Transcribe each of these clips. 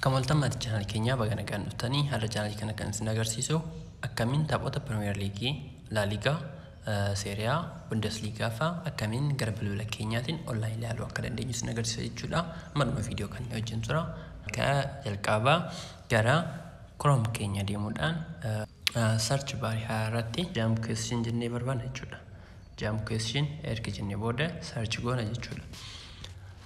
Kamaltan mati channel keenya bagana kan dhuftanii haala channel kana kan isin agarsiisu akkamiin taphoota Premier League, La Liga, Serie A, Bundesliga fa akkamiin gara bilbila keenyaatiin online ilaaluu akka dandeenyu isin agarsiisa jechuudha. Amma video kan wajjin tura. Ka jalqaba gara Chrome keenya deemuudhaan search bar irratti jam question jennee barbaanna jechuudha. Jam question erga jennee booda search goona jechuudha.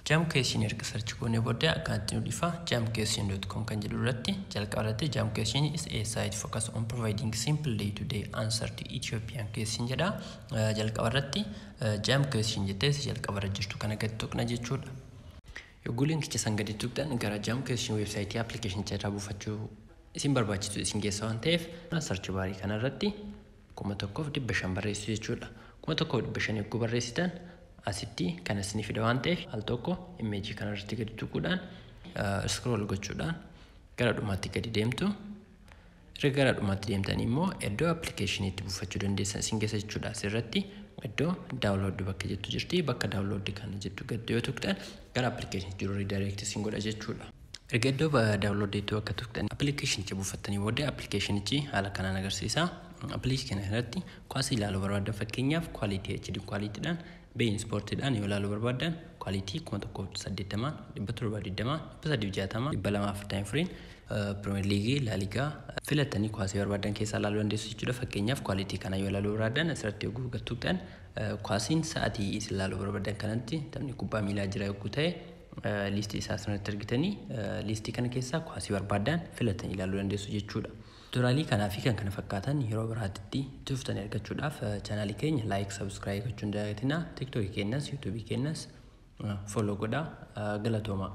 Jam question erga search goone booda akkatti nu dhifa jamquestion.com kan jedhu irratti jalqabarratti jam question is a site focused on providing simple day-to-day answer to Ethiopian question jedha. Jalqabarratti jam question jettee jalqabarra jirtu kana gadi tuqna jechuudha. Yoo linkicha san gadi tuqxan gara jam question website application irraa buufachuu isin barbaachisu isin geessa waan ta'eef search bar kana irratti 1500 barreessu jechuudha. 1500 yoo barreessitan asitti kan isin fida waan ta'eef al tokko image kana irratti gadi tuquudhaan scroll gochuudhaan gara dhumaatti gadi deemtu. Gara dhumaatti deemtanii immoo iddoo application itti buufachuu dandeessan isin geessa jechuudha. Asirratti iddoo download bakka jettu jirti. Bakka download kana jettu gadi yoo tuqxan gara application jiru redirect isin godha jechuudha. Erga iddoo download itti bakka tuqxan application itti buufattanii booda application itti haala kanaan agarsiisa. Application irratti kwasi ilaaluu barbaadan fakkeenyaaf quality HD quality dhaan bein sportidhaan yoo ilaaluu barbaadan quality 180 120 260 Premier League, La Liga filatanii kwasi barbaadan keessaa ilaaluu dandeessu jechuudha. Fakkeenyaaf quality kana yoo ilaaluu barbaadan asirratti yoo tuqxan kwasiin sa'aatii isin ilaaluu barbaadan kanatti taphni kubbaa milaa jira yoo ta'e listii isaa asirratti argitanii listii kana keessaa kwasi barbaadan filatanii ilaaluu dandeessu jechuudha. Tutorialii kanaa fi kan kana fakkaatan yeroo biraatti tuftanii argachuudhaaf channel keenya like subscribe gochuun dagatinaa TikTok keenyas YouTube keenyas follow godhaa galatooma.